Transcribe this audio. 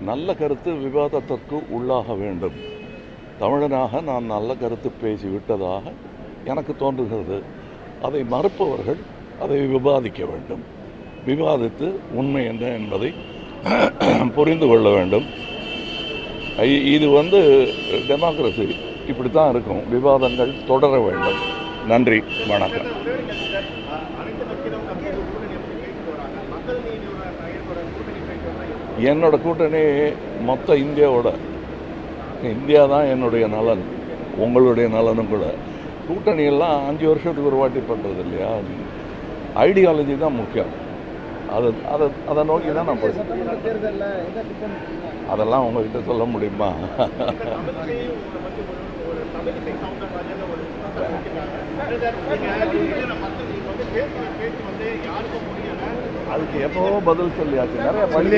நல்ல கருத்து விவாதத்திற்கு உள்ளாக வேண்டும். தமிழனாக நான் நல்ல கருத்து பேசிவிட்டதாக எனக்கு தோன்றுகிறது. அதை மறுப்பவர்கள் அதை விவாதிக்க வேண்டும். விவாதித்து உண்மை என்ன என்பதை புரிந்து கொள்ள வேண்டும். இது டெமோக்ரஸி இப்படி தான் இருக்கும். விவாதங்கள் தொடர வேண்டும். நன்றி, வணக்கம். என்னோட கூட்டணி மொத்த இந்தியா தான் என்னுடைய நலன், உங்களுடைய நலனும் கூட. கூட்டணியெல்லாம் 5 வருஷத்துக்கு ஒரு வாட்டி பண்ணுறது இல்லையா? ஐடியாலஜி தான் முக்கியம். அதை நோக்கி தான் நான் போய் அதெல்லாம் உங்கள்கிட்ட சொல்ல முடியுமா? அதுக்கு எப்போ பதில் சொல்லியாச்சு, நிறைய பதில்.